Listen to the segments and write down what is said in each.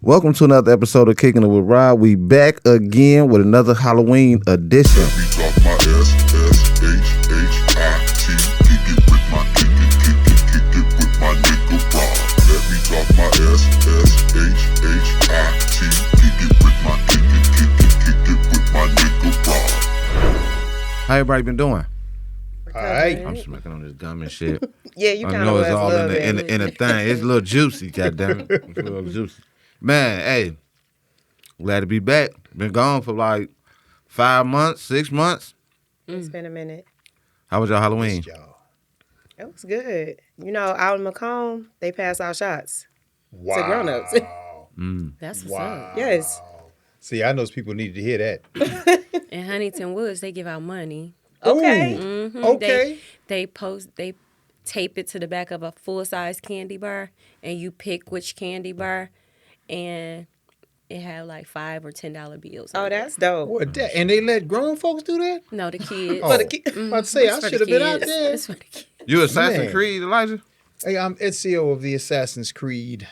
Welcome to another episode of Kickin' It with Rob. We back again with another Halloween edition. Let me drop my S-S-H-H-I-T. Kick it with my kick it with my nigga Rob. Let me drop my S-S-H-H-I-T. Kick it with my kick it with my nigga Rob. How everybody been doing? All right. I'm smacking on this gum and shit. Yeah, you I kind know of it's all in in the thing. It's a little juicy, goddammit. It's a little juicy. Man, hey, glad to be back. Been gone for like 5 months, 6 months. It's been a minute. How was your Halloween? Missed y'all. It was good. You know, out in Macomb, they pass out shots Wow. to grown-ups. That's what's Wow. up. Yes. See, I know people needed to hear that. In Huntington Woods, they give out money. Okay. Mhm. Okay. They tape it to the back of a full-size candy bar, and you pick which candy bar, and it had like $5 or $10 bills. Oh, on it. that's dope. What that? And they let grown folks do that? No, the kids. Oh, I'd say I It's for should the have been out kids. there. It's for the kids. You Assassin's Man. Creed, Elijah? Hey, I'm SEO of the Assassin's Creed.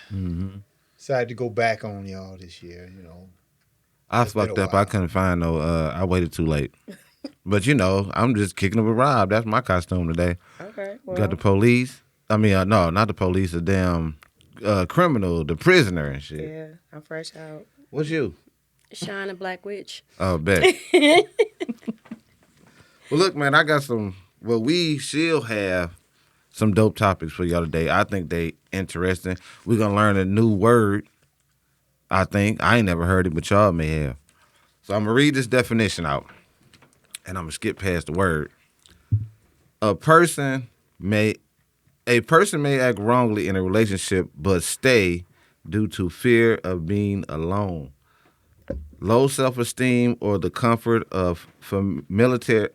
Decided to go back on y'all this year, you know. I It's been fucked a up. while. I couldn't find no. I waited too late. But you know, I'm just kicking it with Rob. That's my costume today. Okay. Well, Got the police. I mean, no, not the police. The damn criminal, the prisoner and shit. yeah, I'm fresh out. What's you? Shine a Black Witch. Oh, bet. Well, look, man, I got some. Well, we still have some dope topics for y'all today. I think they interesting. We're gonna learn a new word. I think I ain't never heard it, but y'all may have. So I'm gonna read this definition out, and I'm gonna skip past the word. A person may act wrongly in a relationship, but stay due to fear of being alone, low self-esteem, or the comfort of familiarity.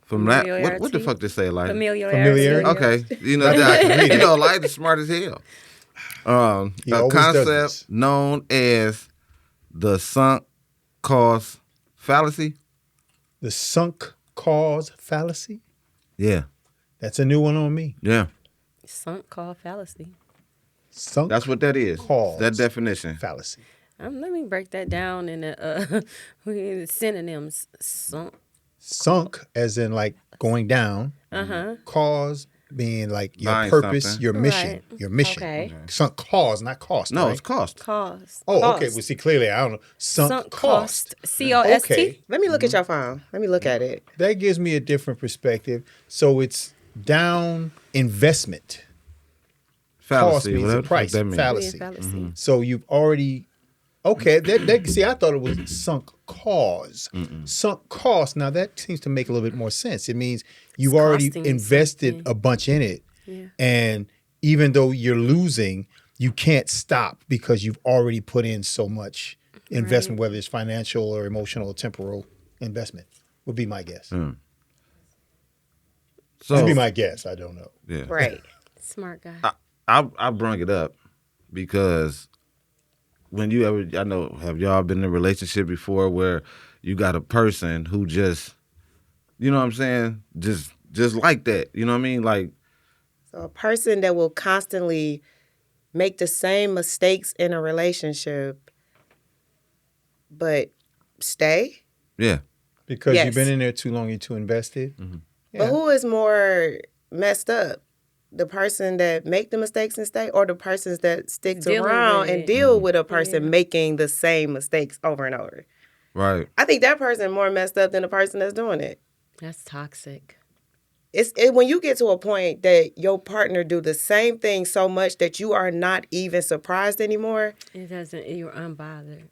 What the Familiarity. fuck they say, like? Familiarity. Okay, you know that. You know, like is smart as hell. He A always does concept this. known as the sunk cost fallacy. The sunk cause fallacy. Yeah, That's a new one on me. yeah. Sunk called fallacy. Sunk That's what that is. Cause. That definition. fallacy. Let me break that down in the synonyms. Sunk as in like going down. Cause being like your Buying purpose, something. your mission. Right. Your mission. Okay. Sunk cause, not cost. No, right? it's cost. Cause. Oh, Cost. okay. Well, see, clearly, I don't know. Sunk cost. C-O-S-T. Okay. Let me look at your phone. Let me look at it. That gives me a different perspective. So it's down investment. Cost Fallacy. means Whatever the price. that means. Fallacy. Fallacy. So you've already that see, I thought it was sunk cause. Sunk cost. Now that seems to make a little bit more sense. It means you've It's already costing you invested something. a bunch in it. Yeah. And even though you're losing, you can't stop because you've already put in so much investment, whether it's financial or emotional or temporal investment, would be my guess. So Would be my guess. I don't know. yeah. Right. Smart guy. I brung it up because when you ever, I know, have y'all been in a relationship before where you got a person who just, you know what I'm saying, just like that, you know what I mean, like, So a person that will constantly make the same mistakes in a relationship, but stay. yeah, Because Yes. you've been in there too long, you're too invested. But who is more messed up? The person that make the mistakes and stay, or the persons that sticks Dealing around with and it. deal with a person Yeah. making the same mistakes over and over? right. I think that person more messed up than the person that's doing it. That's toxic. When you get to a point that your partner do the same thing so much that you are not even surprised anymore, It doesn't. You're unbothered.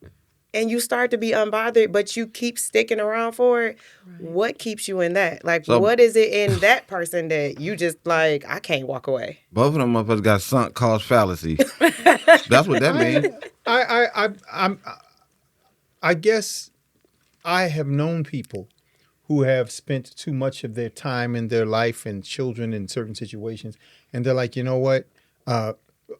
and you start to be unbothered, but you keep sticking around for it. What keeps you in that? Like, So- what is it in that person that you just like? I can't walk away. Both of them motherfuckers got sunk cost fallacy. That's what that means. I guess I have known people who have spent too much of their time in their life and children in certain situations, and they're like, you know what?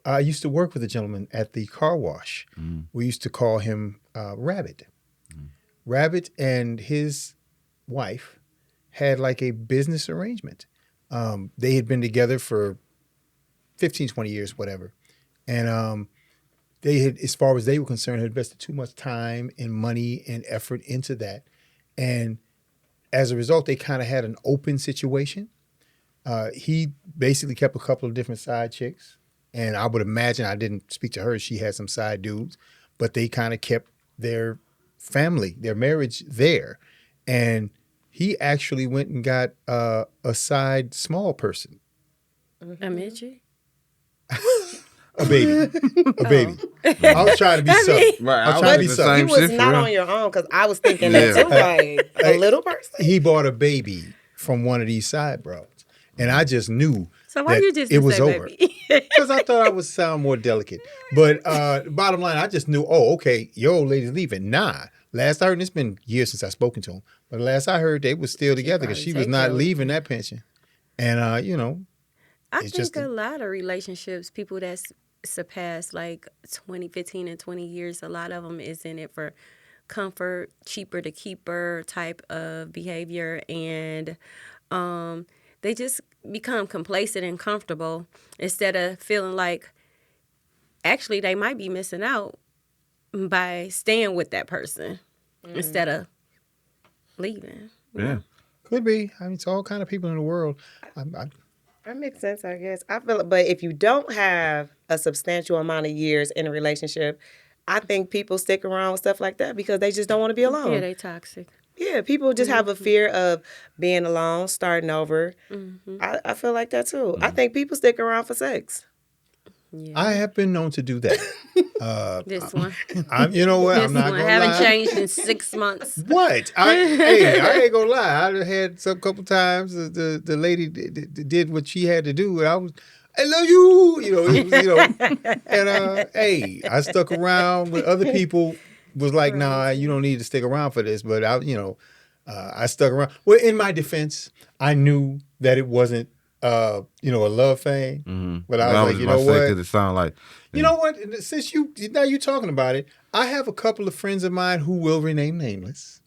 I used to work with a gentleman at the car wash. We used to call him Rabbit. Rabbit and his wife had like a business arrangement. They had been together for 15, 20 years, whatever. And they had, as far as they were concerned, had invested too much time and money and effort into that. And as a result, they kind of had an open situation. He basically kept a couple of different side chicks. And I would imagine, I didn't speak to her, she had some side dudes, but they kind of kept their family, their marriage there. And he actually went and got a side small person, A midget? a baby. A baby. I was trying to be subtle. Right, I was I trying to was be the subtle. same You was shit for not real. on your own because I was thinking that Yeah. too. Like a little person. He bought a baby from one of these side bros. And I just knew So why that you just it didn't was say over. baby? Because I thought I would sound more delicate. But bottom line, I just knew, oh, okay, your old lady's leaving. Nah. Last I heard, and it's been years since I've spoken to him, but last I heard, they was still together because probably she was take not care of leaving that pension. And, you know, I It's think just a lot of relationships, people that's surpassed like 15 and 20 years, a lot of them is in it for comfort, cheaper to keeper type of behavior. And they just become complacent and comfortable instead of feeling like actually they might be missing out by staying with that person instead of leaving. Yeah. could be. I mean, it's all kind of people in the world. That makes sense, I guess. I feel, but if you don't have a substantial amount of years in a relationship, I think people stick around with stuff like that because they just don't want to be alone. Yeah, they toxic. Yeah, people just have a fear of being alone, starting over. I feel like that too. I think people stick around for sex. Yeah. I have been known to do that. This one. You know what? This I'm not one. going to Haven't lie. changed in 6 months. What? I ain't gonna lie. I had some couple times the lady did what she had to do, and I love you, you know, it was, you know, and hey, I stuck around when other people was like, nah, you don't need to stick around for this, but I stuck around. Well, in my defense, I knew that it wasn't, a love thing, but I was like, you know what? Because it sound like You know what? Since now you talking about it, I have a couple of friends of mine who will remain nameless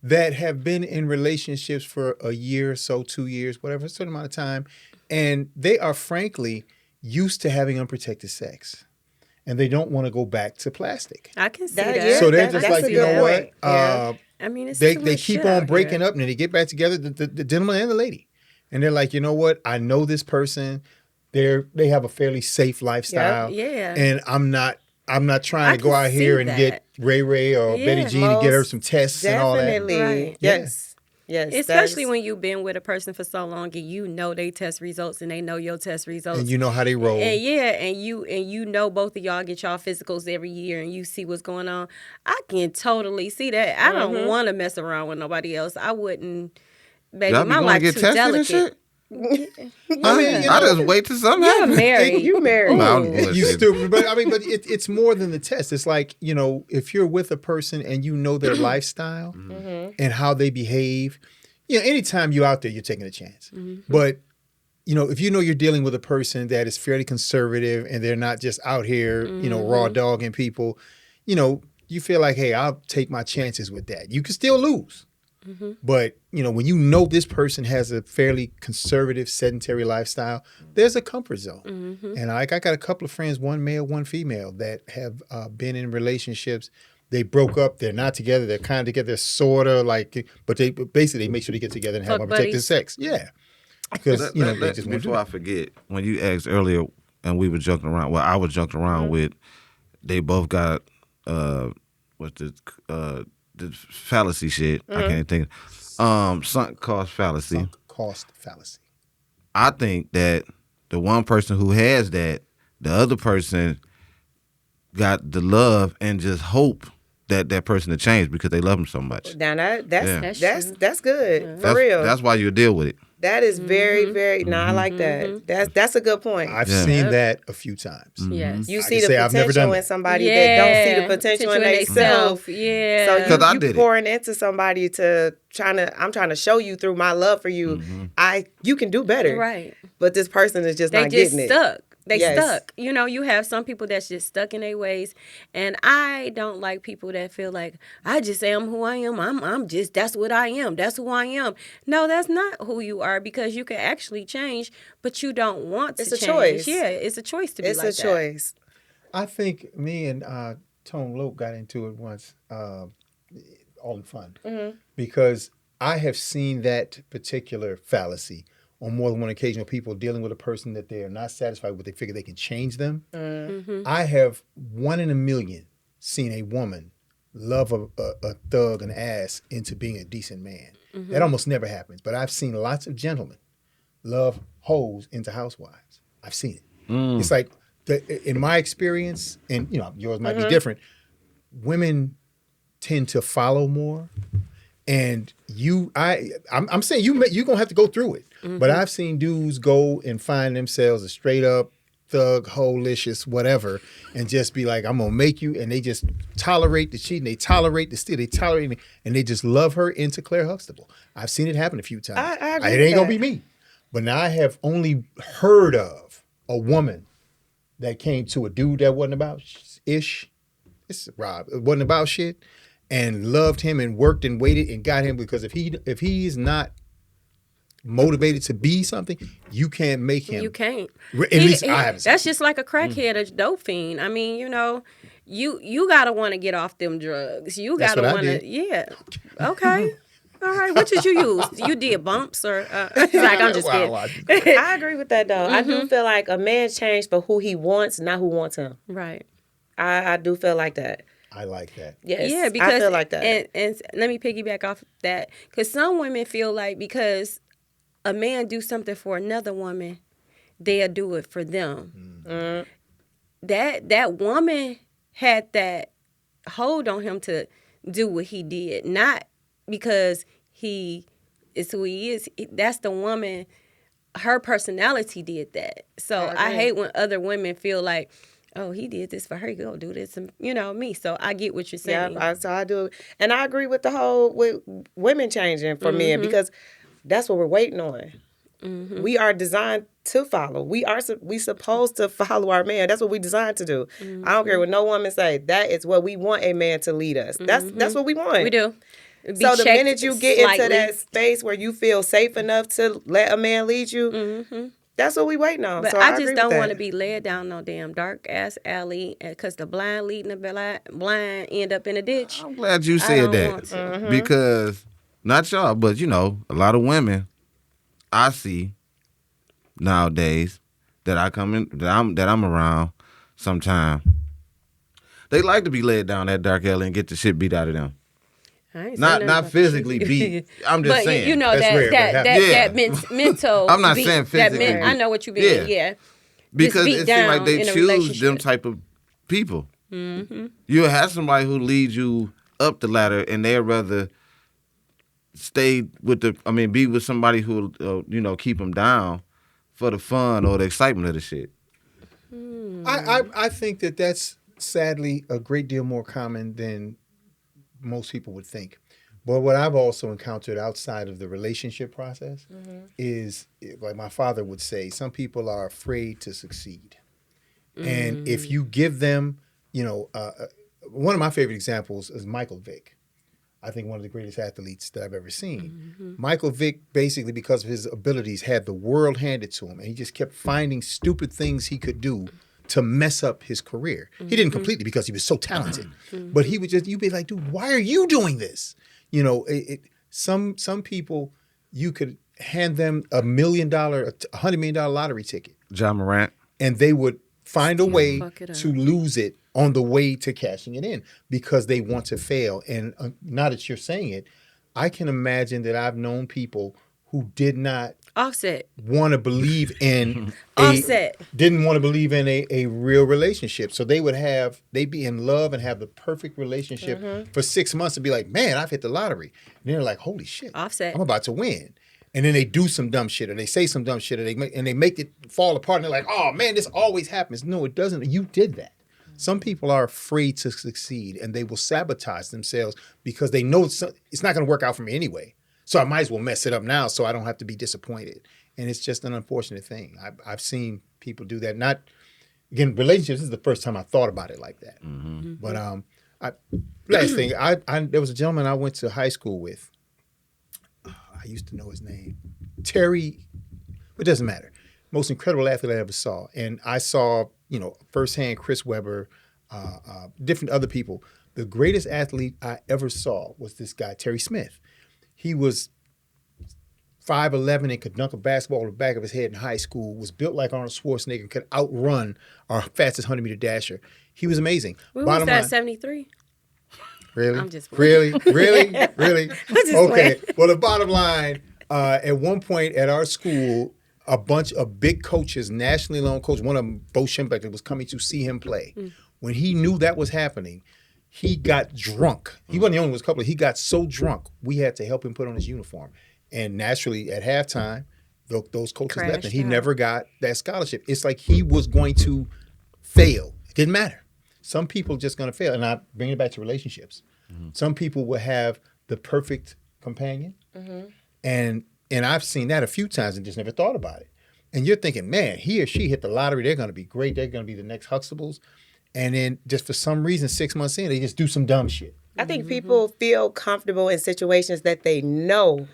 that have been in relationships for a year or so, 2 years, whatever, a certain amount of time, and they are frankly used to having unprotected sex, and they don't want to go back to plastic. I can see That- that. yeah, So they're that- just that's like, a you know good what? point. Yeah. I mean, it's They too much keep shit on out breaking here. up, and then they get back together, the gentleman and the lady, and they're like, you know what? I know this person. They have a fairly safe lifestyle, yeah. and I'm not trying I to go can out here see and that. get Ray or Betty Yeah, Jean to get her most some tests and all that. Definitely. Right. Yes. Yes. Especially that's- when you've been with a person for so long and you know they test results and they know your test results. And you know how they roll. And yeah, and you know both of y'all get y'all physicals every year and you see what's going on. I can totally see that. I don't want to mess around with nobody else. I wouldn't. Baby, y'all be my going life to get too tested delicate. and shit. I mean, you I know, just wait till something You're happens. married. You married. No, I'm you bullshitting. stupid, but I mean, but it's more than the test. It's like, if you're with a person and you know their lifestyle and how they behave, anytime you're out there, you're taking a chance. But if you know you're dealing with a person that is fairly conservative and they're not just out here, raw dogging people, you feel like, hey, I'll take my chances with that. You can still lose. But, when you know this person has a fairly conservative, sedentary lifestyle, there's a comfort zone. And I got a couple of friends, one male, one female, that have been in relationships. They broke up. They're not together. They're kind of together, sort of like, but they basically make sure they get together and have Fuck unprotected buddies. sex. Yeah. Because, they just won't do Before I that. forget, when you asked earlier, and we were joking around. Well, I was joking around with. They both got the fallacy shit. I can't think. Sunk cost fallacy. Sunk cost fallacy. I think that the one person who has that, the other person got the love and just hope that person to change because they love him so much. Now Yeah. that's good. For real. That's why you deal with it. That is very, very. No, I like that. That's a good point. I've Yeah. seen that a few times. Yes. You I see can the say I've never done potential in that. somebody that don't see the potential in themselves. Yeah. So Because I you did it. pouring into somebody I'm trying to show you through my love for you. You can do better. Right. But this person is just They not just getting stuck. They Yes. stuck. You have some people that's just stuck in their ways, and I don't like people that feel like I just am who I am. I'm just that's what I am. That's who I am. No, that's not who you are because you can actually change, but you don't want It's to a change. choice. Yeah, it's a choice to be It's like a choice. I think me and Tone Loke got into it once, all in fun, because I have seen that particular fallacy on more than one occasion of people dealing with a person that they are not satisfied with. They figure they can change them. I have 1 in a million seen a woman love a thug, an ass, into being a decent man. That almost never happens. But I've seen lots of gentlemen love hoes into housewives. I've seen it. It's like, in my experience, and yours might be different, women tend to follow more. And I'm saying you're gonna have to go through it. But I've seen dudes go and find themselves a straight up thug, holicious, whatever, and just be like, I'm gonna make you, and they just tolerate the cheating, they tolerate the steal, they tolerate me, and they just love her into Claire Huxtable. I've seen it happen a few times. I agree It with ain't gonna that. be me. But now I have only heard of a woman that came to a dude that wasn't about ish. It's Rob. It wasn't about shit, and loved him and worked and waited and got him, because if he's not motivated to be something, you can't make him. You can't. At least I haven't seen That's just like a crackhead, a dope fiend. I mean, you gotta want to get off them drugs. You That's gotta what I want did. to, yeah. Okay. All right. What did you use? You did bumps or? Like, I'm just kidding. I agree with that though. I do feel like a man changed for who he wants, not who wants him. Right. I do feel like that. I like that. Yes. Yeah, because I feel like that. And let me piggyback off that, because some women feel like because a man do something for another woman, they'll do it for them. That woman had that hold on him to do what he did, not because he is who he is. That's the woman. Her personality did that. So I hate when other women feel like, oh, he did this for her, he gonna do this, me. So I get what you're saying. Yeah, so I do, and I agree with the whole with women changing for men, because that's what we're waiting on. We are designed to follow. We supposed to follow our man. That's what we designed to do. I don't care what no woman say. That is what we want a man to lead us. That's what we want. We do. So the minute you get into that space where you feel safe enough to let a man lead you, that's what we waiting on. But So I agree just with don't that. want to be led down no damn dark ass alley, because the blind leading the blind end up in a ditch. I'm glad you said don't want that because not y'all, but a lot of women I see nowadays that I'm around sometime. They like to be led down that dark alley and get the shit beat out of them. I ain't say Not nothing about physically that. beat. I'm just But saying. you know That's rare, but it that happens. mental. I'm not beat, saying physically I beat. know what you mean. Yeah. Yeah. Because beat it seems down like they in a choose them relationship. type of people. You'll have somebody who leads you up the ladder, and they'd rather stay with be with somebody who keep them down for the fun or the excitement of the shit. I think that's sadly a great deal more common than most people would think. But what I've also encountered outside of the relationship process is, like my father would say, some people are afraid to succeed. And if you give them, one of my favorite examples is Michael Vick. I think one of the greatest athletes that I've ever seen. Michael Vick, basically because of his abilities, had the world handed to him, and he just kept finding stupid things he could do to mess up his career. He didn't completely, because he was so talented, but he would you'd be like, dude, why are you doing this? Some people, you could hand them $1 million, $100 million lottery ticket, John Morant. and they would find a way fuck it up. to lose it on the way to cashing it in because they want to fail. And now that you're saying it, I can imagine that I've known people who did not Offset. want to believe in Offset. didn't want to believe in a real relationship. So they'd be in love and have the perfect relationship for 6 months and be like, man, I've hit the lottery. And they're like, holy shit, Offset. I'm about to win. And then they do some dumb shit, or they say some dumb shit, or they make it fall apart, and they're like, oh man, this always happens. No, it doesn't. You did that. Some people are afraid to succeed, and they will sabotage themselves because they know it's not going to work out for me anyway. So I might as well mess it up now so I don't have to be disappointed. And it's just an unfortunate thing. I've seen people do that. Not, again, relationships, this is the first time I thought about it like that. But last thing, there was a gentleman I went to high school with. I used to know his name. Terry, it doesn't matter. Most incredible athlete I ever saw. And I saw firsthand Chris Webber, different other people. The greatest athlete I ever saw was this guy, Terry Smith. He was 5'11" and could dunk a basketball in the back of his head in high school, was built like Arnold Schwarzenegger, and could outrun our fastest 100-meter dasher. He was amazing. When Bottom was that, line, 73? really? I'm just really? Okay. playing. Well, the bottom line, at one point at our school, a bunch of big coaches, nationally known coaches, one of them, Bo Schembechler, was coming to see him play. When he knew that was happening, he got drunk. He wasn't the only one, it was a couple. He got so drunk, we had to help him put on his uniform. And naturally, at halftime, those coaches left, and he never got that scholarship. It's like he was going to fail. It didn't matter. Some people just going to fail. And I bring it back to relationships. Some people will have the perfect companion. And I've seen that a few times and just never thought about it. And you're thinking, man, he or she hit the lottery. They're going to be great. They're going to be the next Huxtables. And then just for some reason, 6 months in, they just do some dumb shit. I think people feel comfortable in situations that they know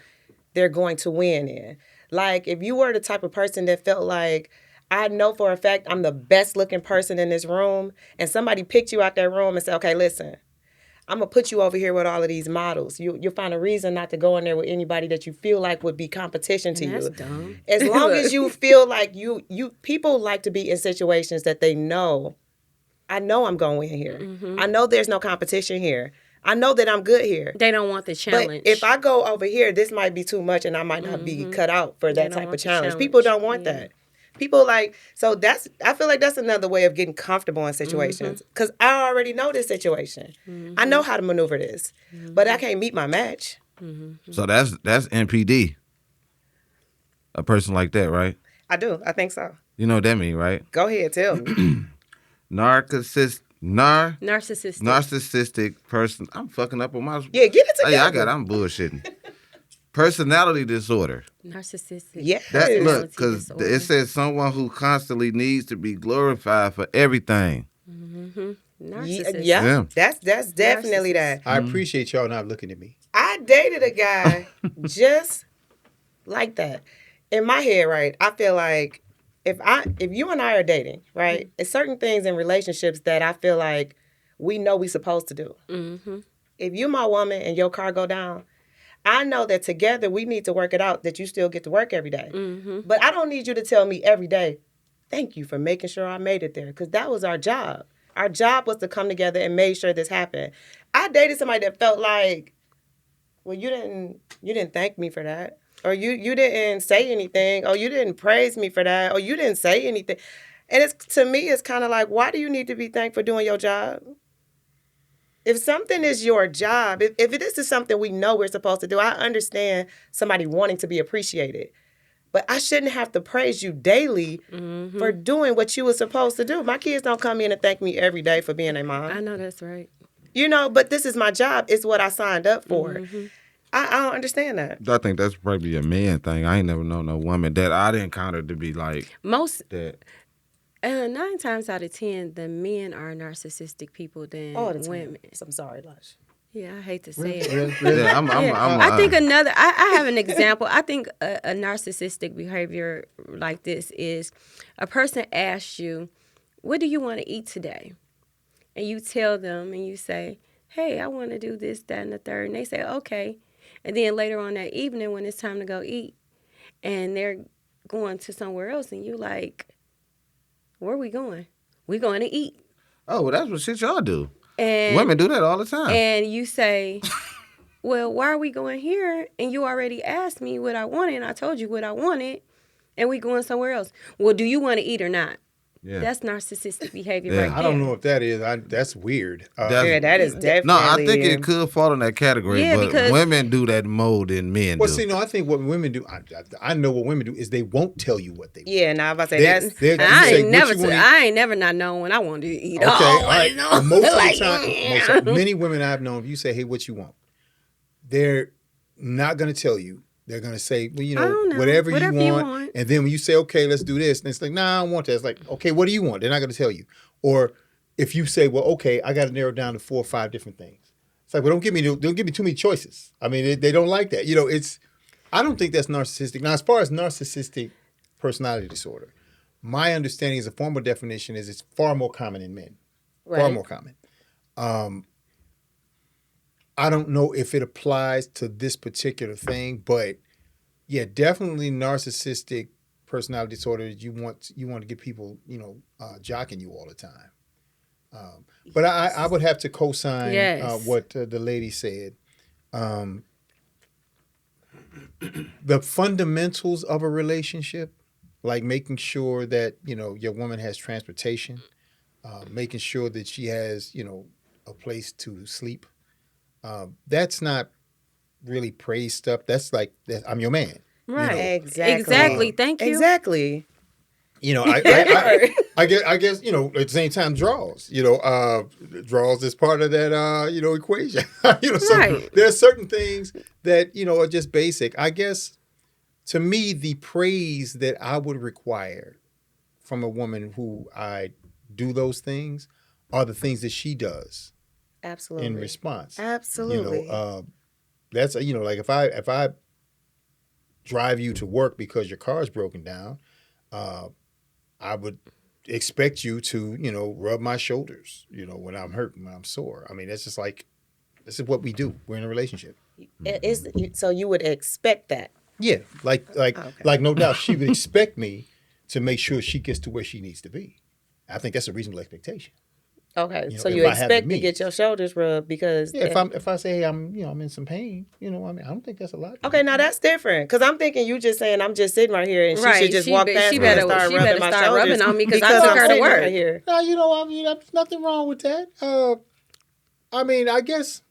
they're going to win in. Like, if you were the type of person that felt like, I know for a fact I'm the best looking person in this room, and somebody picked you out that room and said, okay, listen, I'm going to put you over here with all of these models. You'll find a reason not to go in there with anybody that you feel like would be competition to That's you. dumb. As long as you feel like people like to be in situations that they know, I know I'm going to win here. I know there's no competition here. I know that I'm good here. They don't want the challenge. But if I go over here, this might be too much and I might not be cut out for that type of challenge. People don't want that. People so I feel like that's another way of getting comfortable in situations. Because I already know this situation. I know how to maneuver this. But I can't meet my match. So that's NPD. A person like that, right? I do. I think so. You know what that mean, right? Go ahead, tell me. Narcissistic person. I'm fucking up on my. Yeah, get it together. Yeah, I got it. I'm bullshitting. Personality disorder. Narcissistic. Yeah. Look, because it says someone who constantly needs to be glorified for everything. Narcissist. Yeah. That's definitely that. I appreciate y'all not looking at me. I dated a guy just like that. In my head, right, I feel like if you and I are dating, right, it's certain things in relationships that I feel like we know we supposed to do. If you my woman and your car go down, I know that together we need to work it out that you still get to work every day. But I don't need you to tell me every day, thank you for making sure I made it there, because that was our job. Our job was to come together and make sure this happened. I dated somebody that felt like, well, you didn't thank me for that. Or you didn't say anything, or you didn't praise me for that, or you didn't say anything. And to me, it's kind of like, why do you need to be thanked for doing your job? If something is your job, if this is something we know we're supposed to do, I understand somebody wanting to be appreciated. But I shouldn't have to praise you daily for doing what you were supposed to do. My kids don't come in and thank me every day for being a mom. I know that's right. But this is my job. It's what I signed up for. I don't understand that. I think that's probably a man thing. I ain't never known no woman that I'd encountered to be like Most that. 9 times out of 10, the men are narcissistic people than women. I'm sorry, Lush. Yeah, I hate to say it. Yeah, I think I have an example. I think a narcissistic behavior like this is a person asks you, what do you want to eat today? And you tell them and you say, hey, I want to do this, that, and the third. And they say, okay. And then later on that evening when it's time to go eat and they're going to somewhere else and you like, where are we going? We going to eat. Oh, well, that's what shit y'all do. And women do that all the time. And you say, well, why are we going here? And you already asked me what I wanted and I told you what I wanted and we going somewhere else. Well, do you want to eat or not? Yeah. That's narcissistic behavior right there. I don't know if that is. That's weird. That is definitely. No, I think it could fall in that category, Yeah, but because women do that more than men Well, do. see, no, I think what women do, I know what women do is they won't tell you what they want. Yeah, now I was about to say I ain't never not known when I wanted to eat. Okay, all right. Most of the time, many women I've known, if you say, hey, what you want? They're not going to tell you. They're going to say, well, I don't know. whatever you Whatever you want. want. And then when you say, okay, let's do this. And it's like, nah, I don't want that. It's like, okay, what do you want? They're not going to tell you. Or if you say, well, okay, I got to narrow down to 4 or 5 different things. It's like, well, don't give me too many choices. I mean, they don't like that. I don't think that's narcissistic. Now, as far as narcissistic personality disorder, my understanding is a formal definition is it's far more common in men. Far Right. more common. I don't know if it applies to this particular thing, but yeah, definitely narcissistic personality disorder. You want to get people, jocking you all the time. But I would have to co-sign Yes. what the lady said. Um, the fundamentals of a relationship, like making sure that your woman has transportation, making sure that she has a place to sleep. That's not really praise stuff. That's like I'm your man. Right. Exactly. Exactly. Thank you. Exactly. I guess at the same time draws. Draws is part of that equation. So Right. there are certain things that are just basic. I guess to me the praise that I would require from a woman who I do those things are the things that she does Absolutely. in response. Absolutely. That's like if I drive you to work because your car is broken down, I would expect you to rub my shoulders when I'm hurt, when I'm sore. I mean, that's just like this is what we do. We're in a relationship. So you would expect that. Yeah, like Okay. no doubt she would expect me to make sure she gets to where she needs to be. I think that's a reasonable expectation. Okay. You know, So if you I have the expect to get means. your shoulders rubbed because Yeah, if I say hey, I'm in some pain, I mean, I don't think that's a lot. okay, now that's different. Because I'm thinking you just saying I'm just sitting right here and she Right. should just walk past she me and better, start she rubbing better my start shoulders rubbing on me because I took I'm her to sitting work. right here. No, I mean, there's nothing wrong with that. I mean, I guess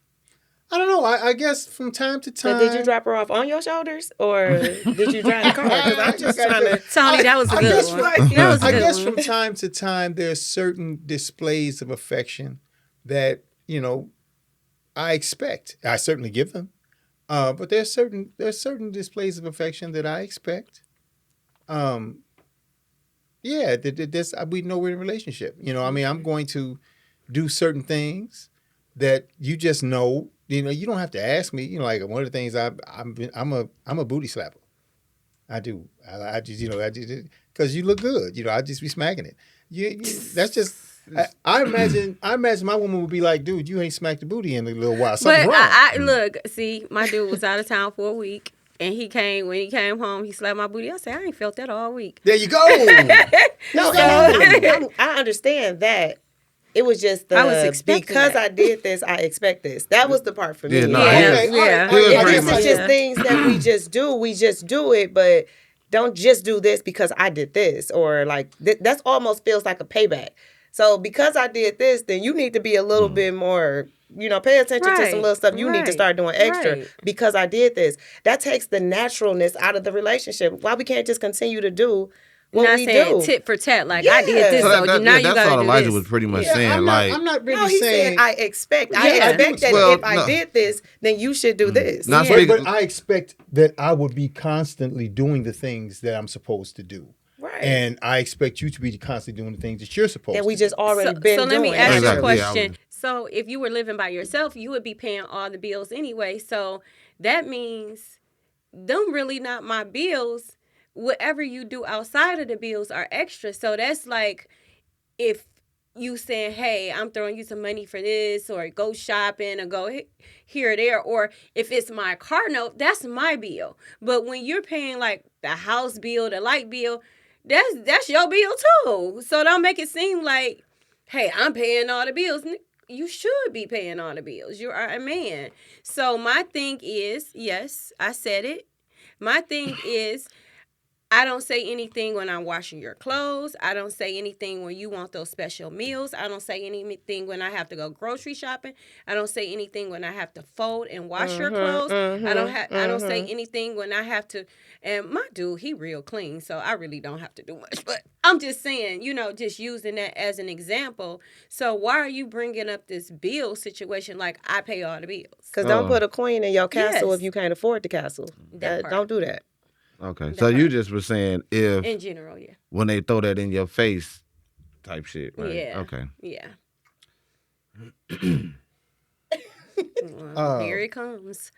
I don't know. I guess from time to time. But did you drop her off on your shoulders or did you drive the car? Because I'm just trying to. Tony, that was a I good guess one. from- That was a I good guess one. from time to time there's certain displays of affection that I expect. I certainly give them, but there's certain displays of affection that I expect. Yeah, this we know we're in a relationship. I mean, I'm going to do certain things that you just know. You don't have to ask me. Like one of the things I'm a booty slapper. I do. I just because you look good. I just be smacking it. That's just. I imagine my woman would be like, dude, you ain't smacked the booty in a little while. Something's But wrong. I look, see, my dude was out of town for a week. And when he came home, he slapped my booty. I said, I ain't felt that all week. There you go. No, I understand that. It was just I was expecting because that. I did this, I expect this. That was the part for me. Yeah, no, Yeah, Okay, all right, yeah. all right, He was And pretty this much- is just things that we just do. We just do it, but don't just do this because I did this. Or like, that's almost feels like a payback. So because I did this, then you need to be a little bit more, pay attention to some Right, little stuff you need to right, start doing extra right. because I did this. That takes the naturalness out of the relationship. Why we can't just continue to do what Not we saying do? tit for tat, like I Yeah. did this, So so now you that's gotta all do Elijah this. was pretty much Yeah. saying. I'm like, not really No, he saying. said I expect. I Yeah. expect that Well, if I no. did this, then you should do this. Not Yeah. speaking. But I expect that I would be constantly doing the things that I'm supposed to do. Right. And I expect you to be constantly doing the things that you're supposed That we to just already been so let doing. me ask you a Exactly, yeah, I question. was- So if you were living by yourself, you would be paying all the bills anyway. So that means them really not my bills. Whatever you do outside of the bills are extra. So that's like if you saying, hey, I'm throwing you some money for this, or go shopping, or go here or there, or if it's my car note, that's my bill. But when you're paying like the house bill, the light bill, that's your bill too. So don't make it seem like, hey, I'm paying all the bills. You should be paying all the bills. You are a man. So my thing is, yes, I said it. My thing is, I don't say anything when I'm washing your clothes. I don't say anything when you want those special meals. I don't say anything when I have to go grocery shopping. I don't say anything when I have to fold and wash your clothes. I don't say anything when I have to. And my dude, he real clean, so I really don't have to do much. But I'm just saying, just using that as an example. So why are you bringing up this bill situation like I pay all the bills? Because don't put a queen in your castle Yes. if you can't afford the castle. That part. Don't do that. Okay, so you just were saying if In general, yeah. when they throw that in your face, type shit, right? Yeah. Okay. Yeah. Uh, Here it comes.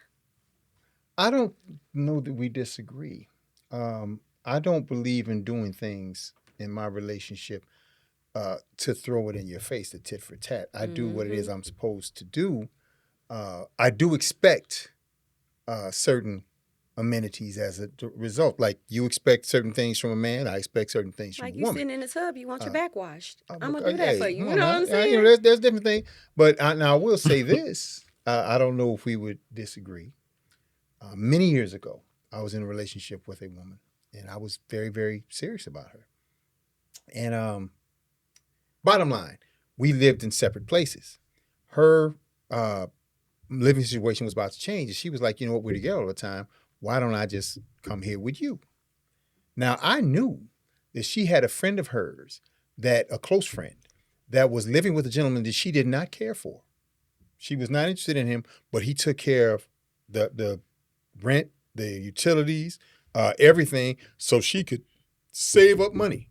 I don't know that we disagree. I don't believe in doing things in my relationship to throw it in your face, the tit for tat. I do what it is I'm supposed to do. I do expect certain amenities as a result. Like you expect certain things from a man, I expect certain things from Like a you woman. sitting in the tub, you want your back washed. I'm gonna Because, do that hey, for you. come You on know now. what I'm saying? There's different things. But now I will say this. I don't know if we would disagree. Many years ago, I was in a relationship with a woman, and I was very, very serious about her. And bottom line, we lived in separate places. Her living situation was about to change, and she was like, "You know what? We're together all the time. Why don't I just come here with you?" Now I knew that she had a friend of hers, a close friend, that was living with a gentleman that she did not care for. She was not interested in him, but he took care of the rent, the utilities, everything, so she could save up money.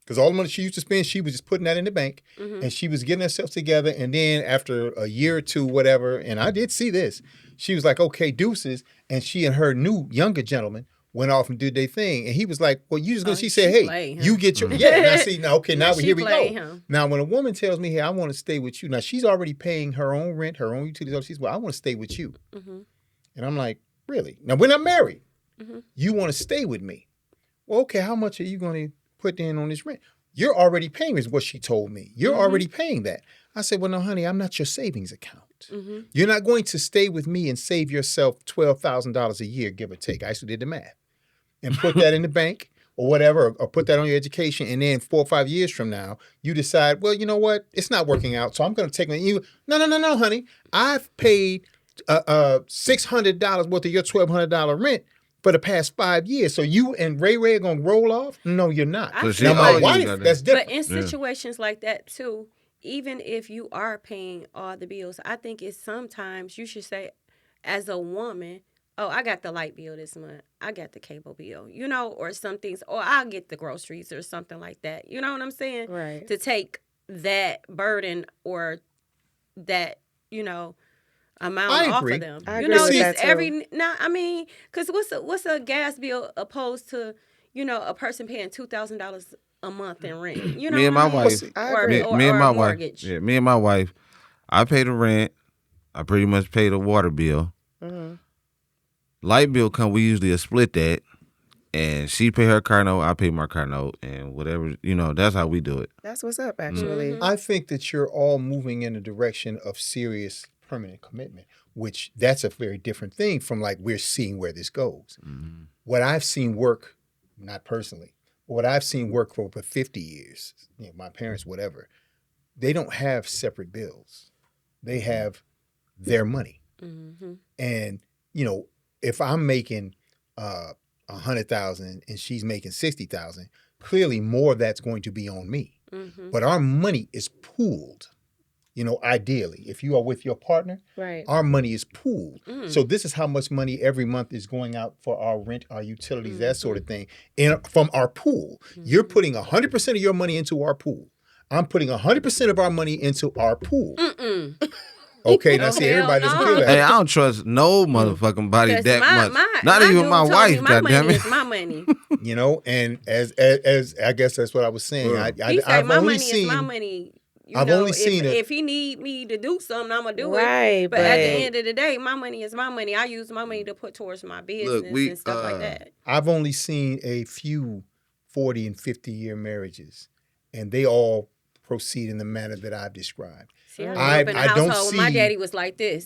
Because all the money she used to spend, she was just putting that in the bank, and she was getting herself together. And then after a year or two, whatever, and I did see this, she was like, "Okay, deuces," and she and her new younger gentleman went off and did their thing. And he was like, "Well, you just gonna?" She said, she "Hey, played him. you get your yeah." Now see, now okay, now She here we go. played him. Now when a woman tells me, "Hey, I want to stay with you," now she's already paying her own rent, her own utilities. She's, "Well, I want to stay with you," and I'm like, "Really?" Now we're not married. You want to stay with me? Well, okay. How much are you going to put in on this rent? You're already paying, is what she told me. You're already paying that. I said, "Well, no, honey, I'm not your savings account. You're not going to stay with me and save yourself $12,000 a year, give or take." I actually did the math. And put that in the bank or whatever, or put that on your education. And then 4 or 5 years from now, you decide, well, you know what? It's not working out. So I'm going to take you. No, honey. I've paid $600 worth of your $1,200 rent for the past 5 years. So you and Ray are going to roll off? No, you're not. I she Now, my always wife, got that. that's different. But in situations like that too, even if you are paying all the bills, I think it's sometimes you should say, as a woman, "Oh, I got the light bill this month. I got the cable bill," or some things, or I'll get the groceries or something like that. You know what I'm saying? Right. To take that burden or that, amount I off agree. of them. I agree with that, too. Because what's a gas bill opposed to, a person paying $2,000 a month in rent? You know Me and what my I mean? wife. I Or, agree. or, Me and or my a wife. mortgage. Yeah, me and my wife. I pay the rent. I pretty much pay the water bill. Light bill come. We usually split that, and she pay her car note. I pay my car note, and whatever. That's how we do it. That's what's up, actually. I think that you're all moving in a direction of serious permanent commitment, which that's a very different thing from like we're seeing where this goes. What I've seen work, not personally, but what I've seen work for over 50 years, my parents, whatever, they don't have separate bills. They have their money. And, if I'm making 100,000 and she's making 60,000, clearly more of that's going to be on me. But our money is pooled. Ideally, if you are with your partner, Right. our money is pooled. So this is how much money every month is going out for our rent, our utilities, that sort of thing, and from our pool. You're putting 100% of your money into our pool. I'm putting 100% of our money into our pool. Okay, now see, everybody doesn't feel that. Hey, I don't trust no motherfucking body 'Cause that my- much. my- Not my even dude my told me wife. my Goddamn money it. is my money. And as I guess that's what I was saying. He said I've my only money seen, is my money. I've only seen it. If he need me to do something, I'm gonna do Right, it. But at the but- end of the day, my money is my money. I use my money to put towards my business we, and stuff like that. I've only seen a few 40 and 50-year marriages, and they all proceed in the manner that I've described. See, I grew I- up in a I don't household where my see- daddy was like this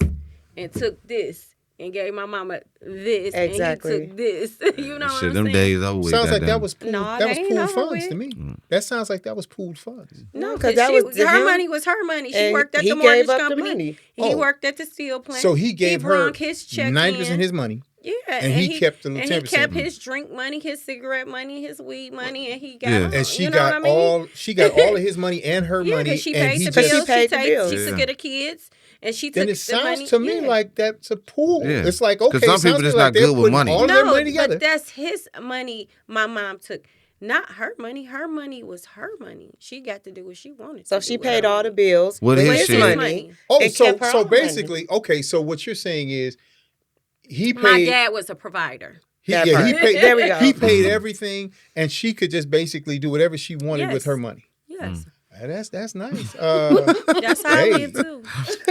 and took this and gave my mama this Exactly. and he took this. You know what Shit, I'm them saying? days over with. Sounds like goddamn. that was pooled, No, that they was ain't pooled over funds with. to me. That sounds like that was pooled funds. No, 'cause because that was to her him, money was her money. She and worked at he the mortgage gave up the company. money. He Oh. worked at the steel plant. So he gave her brung his check 90% in. his money. Yeah, and he kept the and 10%. he kept his drink money, his cigarette money, his weed money, and he got Yeah. on, And she you know got what I mean? she got all of his money and her Yeah, money, because she and paid he the just. bills. She paid the bills. She Yeah. took care of the kids, and she took Then it the sounds money. to me yeah. like that's a pool. Yeah. It's like 'Cause okay, some it sounds people to just me like not they're good with putting money. all of their money together. but that's his money. My mom took. Not her money. Her money was her money. She got to do what she wanted. So to she do with paid her all the money. bills With with his his shit. money. Oh, and so kept her so own money. basically, okay. So what you're saying is, he My paid dad was a provider. That He part. paid. There we go. He paid everything, and she could just basically do whatever she wanted with Yes. her money. Yes. That's nice. That's how I Hey. live too.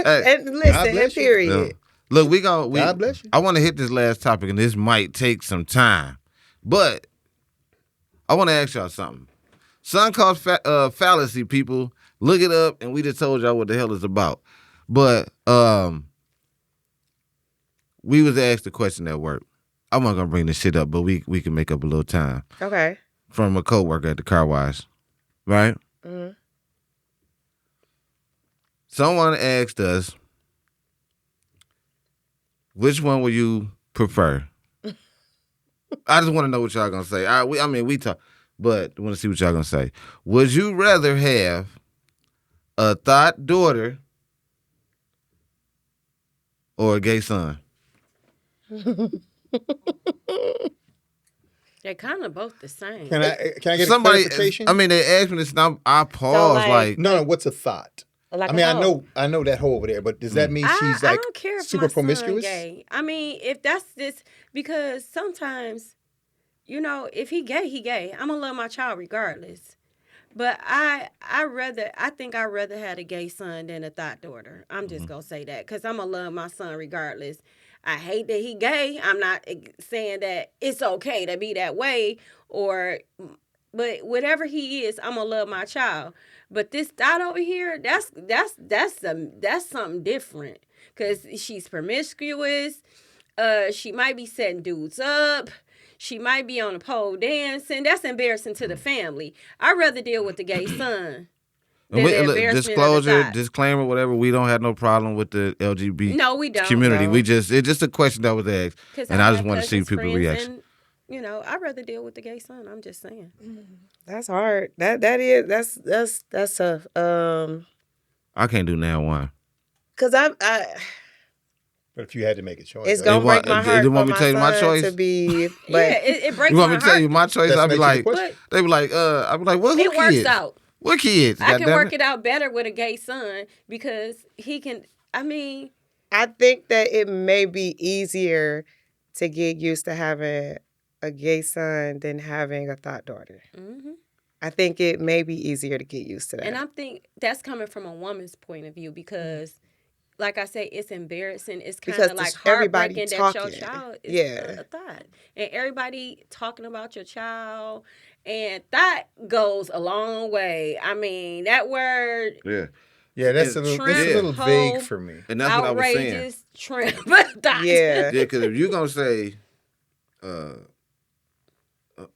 Hey, And listen, bless you. period. yeah. Look, God bless you. I want to hit this last topic, and this might take some time, but I want to ask y'all something. Sunk cost fallacy, people. Look it up, and we just told y'all what the hell it's about. But we was asked the question at work. I'm not gonna bring this shit up, but we can make up a little time Okay. from a coworker at the car wash, right? Mhm. Someone asked us, which one would you prefer? I just want to know what y'all gonna say. We talk, but I want to see what y'all gonna say. Would you rather have a thought daughter or a gay son? They're kind of both the same. Can I get a clarification? I mean, they asked me this, and I paused. like- no. What's a thought? Like I mean, a hoe. I know that hoe over there, but does that mean she's I like don't care if super my son promiscuous? gay. I mean, if that's this, because sometimes, you know, if he gay, he gay. I'm gonna love my child regardless. But I think I'd rather have a gay son than a thought daughter. I'm just gonna say that because I'm gonna love my son regardless. I hate that he gay. I'm not saying that it's okay to be that way, but whatever he is, I'm gonna love my child. But this thought over here, that's something different. Cause she's promiscuous. She might be setting dudes up. She might be on a pole dancing. That's embarrassing to the family. I'd rather deal with the gay son. And than the embarrassment of the disclosure, thought. disclaimer, whatever. We don't have no problem with the LGBT No, we don't. community. No. It's just a question that was asked, 'Cause and I just have want to see cousins, people's friends, reaction. and, you know, I'd rather deal with the gay son. I'm just saying. That's hard. That's tough. I can't do now one. Cause I But if you had to make a choice, it's right? gonna You break want- my you heart for want me to my tell you my son choice? to be. But Yeah, it breaks You want my me to tell heart. you my choice? That's I'll be making the like, question. they be like, I'll be like, what? Who It works kids? out. What kids? I can work it out better with a gay son because he can. I mean, I think that it may be easier to get used to having a gay son than having a thought daughter. mhm. I think it may be easier to get used to that. And I think that's coming from a woman's point of view because, like I say, it's embarrassing. It's kind Because of like everybody heartbreaking that your talking. child is Yeah. a thought. And everybody talking about your child. And thought goes a long way. I mean, that word, Yeah, Yeah, that's It's a little trim, vague hoe, for me. and that's what I was saying. outrageous, trim, thought. Yeah. Yeah, because if you're gonna say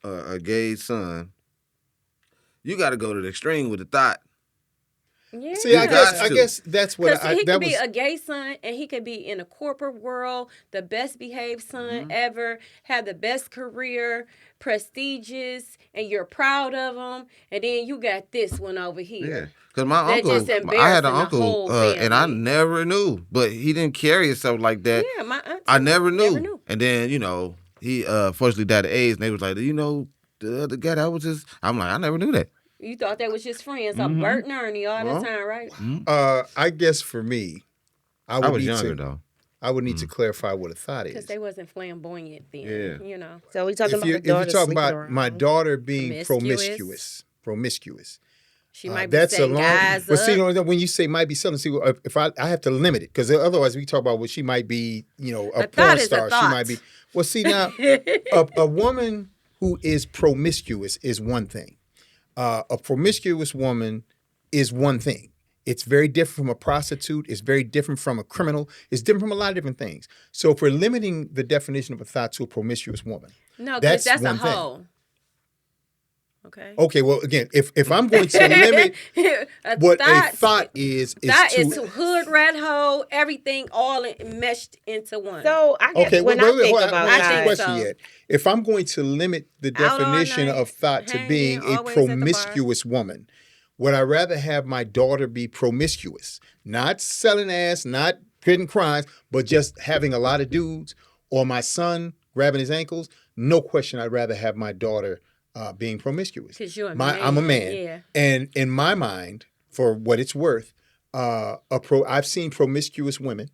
a gay son, you got to go to the extreme with the thought. Yeah. See, I got to. guess that's what Because he that could was. be a gay son and he could be in a corporate world, the best behaved son ever, have the best career, prestigious, and you're proud of him. And then you got this one over Yeah, here. because my That uncle, just I had an embarrassing the uncle, whole and I family. never knew, but he didn't carry himself like that. Yeah, my aunt. I never knew. Never knew. And then, he fortunately died of AIDS, and they was like, the other guy that was just, I'm like, I never knew that. You thought they was just friends. So Bert and Ernie all the time, right? I guess for me, I was younger, though. I would need to clarify what a thought Because is. they wasn't flamboyant then, Yeah. you know. So we talking If about you're the daughter talking sleeping about around. my daughter being Promiscuous. promiscuous, She might be that's a setting long. guys But see, up. when you say might be something, see, if I have to limit it because otherwise we talk about what she might be, a thought porn is a star. She thought. might be. Well, see now, a woman who is promiscuous is one thing. A promiscuous woman is one thing. It's very different from a prostitute. It's very different from a criminal. It's different from a lot of different things. So if we're limiting the definition of a thought to a promiscuous woman, No, because that's a one thing. hoe. Okay. Okay, well, again, if I'm going to limit what a thought is that to is hood rat hoe, everything all meshed into one. So I guess okay, when wait, I think hold on, about I haven't asked you a that- question so. yet. If I'm going to limit the Out all definition night, of thought to hanging, being a always at the bar. promiscuous woman, would I rather have my daughter be promiscuous, not selling ass, not committing crimes, but just having a lot of dudes, or my son grabbing his ankles? No question, I'd rather have my daughter being promiscuous. 'Cause you're a I'm a man, man, yeah. and in my mind, for what it's worth, I've seen promiscuous women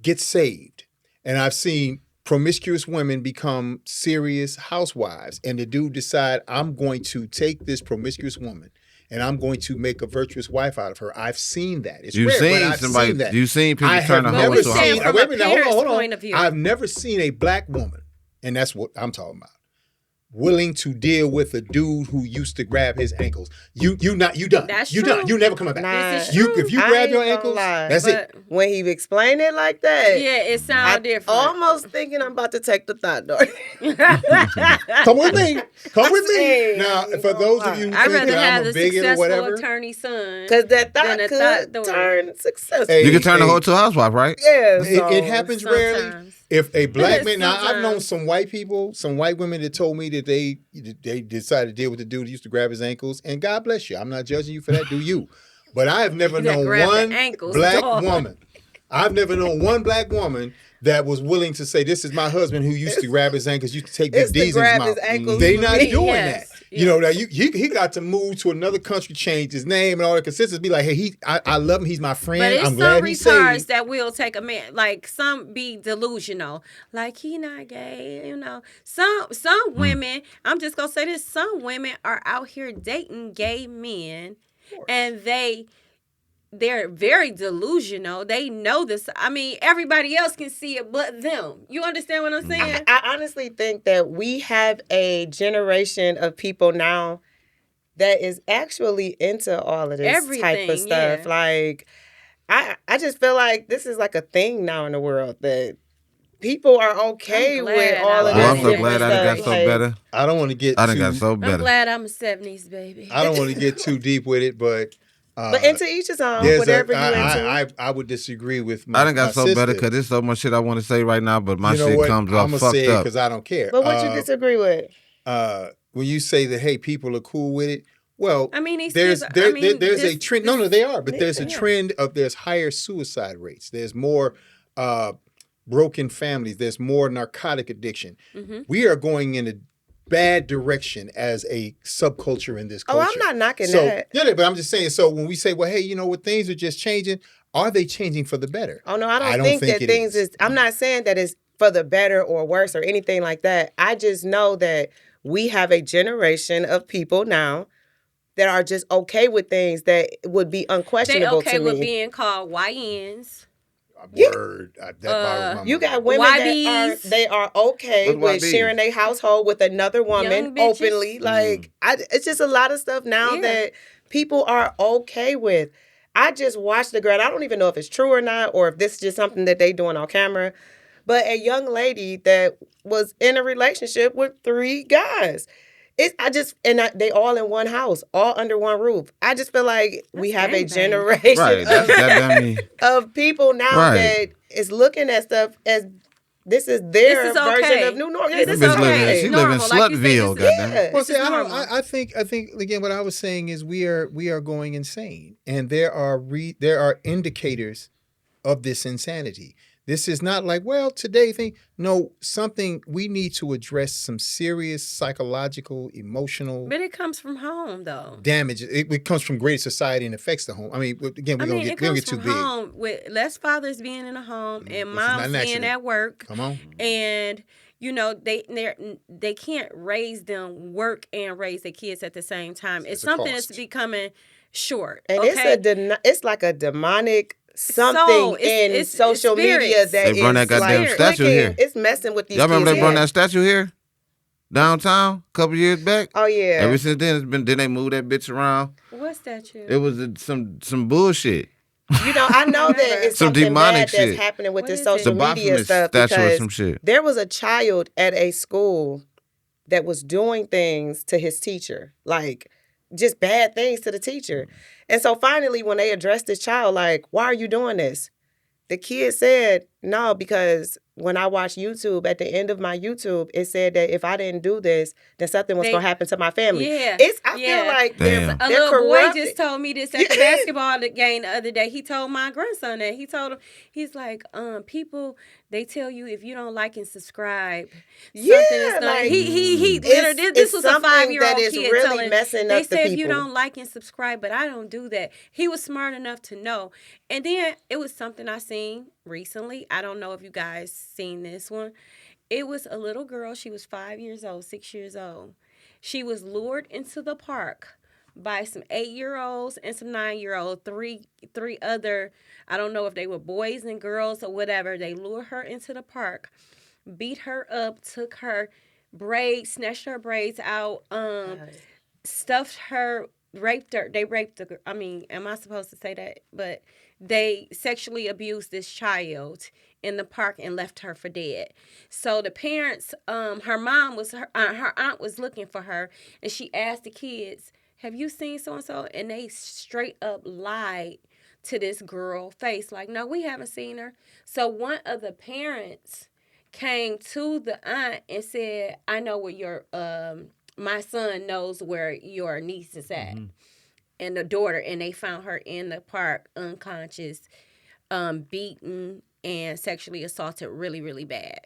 get saved, and I've seen promiscuous women become serious housewives, and the dude decide, I'm going to take this promiscuous woman and I'm going to make a virtuous wife out of her. I've seen that. It's You've rare, but seen I've somebody. seen that. You've seen people I turn have a hoe never into a saying seen. from house. a Wait a minute, hold parent's on. point of view. I've never seen a black woman, and that's what I'm talking about, willing to deal with a dude who used to grab his ankles. You done. That's you true. done. You never coming back. Nah. This is You true. if you I grab ain't your gonna ankles, lie, that's it. But When he explained it like that, yeah, it I sounds different. almost thinking I'm about to take the thought door. Come with me. Come with me. Hey, Now, ain't for gonna those of lie. you who I'd think rather that have I'm the a bigot or successful whatever, attorney son. Because that Than thought a could thought door. turn successful. Hey, You can turn a hey, hoe to a housewife, right? Yeah, it so happens rarely. Sometimes. If a black man, now I've known Sometimes. some white people, some white women that told me that they decided to deal with the dude who used to grab his ankles, and God bless you. I'm not judging you for that. Do you? But I have never That known grab the one ankles, black dog. woman. I've never known one black woman that was willing to say, "This is my husband who used to grab his ankles, used to take big it's to D's in his grab mouth." his ankles They for not me. doing Yes, that. You know yes. that he got to move to another country, change his name and all that. Consistency, be like, "Hey, I love him. He's my friend. But it's I'm some glad he's retards saved." that will take a man, like some be delusional, like he not gay, you know. Some women, I'm just gonna say this: some women are out here dating gay men, and they're very delusional. They know this. I mean, everybody else can see it, but them. You understand what I'm saying? I honestly think that we have a generation of people now that is actually into all of this type Everything, of stuff. yeah. Like, I just feel like this is like a thing now in the world that people are okay I'm with glad all I of Well, this I'm so Yeah. different glad I done got stuff. so Like, better. I don't want to get I done too. got so I'm better. glad I'm a 70s baby. I don't want to get too deep with it, but But into each his own, there's whatever you into. I would disagree with my I done got my so sister. better because there's so much shit I want to say right now, but my You know shit what? comes I'm off gonna fucked say it up. because I don't care. But what you disagree with? When you say that, hey, people are cool with it. Well, I mean, these there's kids- there, I mean, there's a this- trend. No, they are, but there's a yeah. trend of there's higher suicide rates. There's more broken families. There's more narcotic addiction. Mm-hmm. We are going in a bad direction as a subculture in this Oh, culture. I'm not knocking so, that. Yeah, but I'm just saying. So when we say, well, hey, you know what, things are just changing. Are they changing for the better? Oh no, I don't think that it things is. I'm not saying that it's for the better or worse or anything like that. I just know that we have a generation of people now that are just okay with things that would be They unquestionable okay to with me. being called YNs. Word. That bothers my You mind. got women that YBs. they are okay What's with YBs? sharing their household with another woman Young bitches. openly. Like, it's just a lot of stuff now Yeah. that people are okay with. I just watched the girl. I don't even know if it's true or not, or if this is just something that they doing on camera. But a young lady that was in a relationship with 3 guys. They all in one house, all under one roof. I just feel like we have a gangbang. generation Right. That's goddamn me. of people now Right. that is looking at stuff as this is their This is version okay. of new normal. This That is bitch okay. living, she It's live in normal. Like you said, Slutville, this is- goddamn. Yeah. Well, see, is I normal. think again, what I was saying is we are going insane, and there are indicators of this insanity. This is not like, well, today thing. No, something we need to address some serious psychological, emotional But it comes from home, though. damage. It comes from greater society and affects the home. I mean, again, I we mean, it don't comes get too from big. home with less fathers being in the home and This is not moms an being accident. at work, Come on. and you know they can't raise them, work and raise their kids at the same time. It's a something cost. that's becoming short. And okay? it's like a demonic something Soul. in It's social media spirits. that They brought is that goddamn like statue clicking. here. It's messing with these Y'all remember kids' they brought that heads. statue here? Downtown? A couple years back? Oh yeah. Ever since then, it's been. Then they moved that bitch around. What's that? You? It was some bullshit. You know, I know that it's Some something demonic bad that's shit. happening with What this is social it? The media Baphomet stuff statue or because some shit. there was a child at a school that was doing things to his teacher, like just bad things to the teacher. And so finally, when they addressed this child, like, why are you doing this? The kid said, no, because when I watched YouTube, at the end of my YouTube, it said that if I didn't do this, then something was going to happen to my family. Yeah, I yeah. feel like Damn. A they're little boy corrupted. just told me this at the basketball game the other day. He told my grandson that. He told him, he's like, people, they tell you if you don't like and subscribe, Yeah, something is gonna, like, he literally, this it's was a something 5-year-old that is kid really telling, messing they up the say if you people. don't like and subscribe, but I don't do that. He was smart enough to know. And then it was something I seen recently. I don't know if you guys seen this one. It was a little girl. She was 5 years old, 6 years old. She was lured into the park by some 8-year-olds and some 9-year-olds, three other, I don't know if they were boys and girls or whatever. They lured her into the park, beat her up, took her braids, snatched her braids out, stuffed her, raped her. They raped the girl. I mean, am I supposed to say that? But they sexually abused this child in the park and left her for dead. So the parents, her mom was, her aunt was looking for her, and she asked the kids, have you seen so-and-so? And they straight up lied to this girl face, like, no, we haven't seen her. So one of the parents came to the aunt and said, I know where your, my son knows where your niece is at. And the daughter, and they found her in the park, unconscious, beaten, and sexually assaulted really, really bad.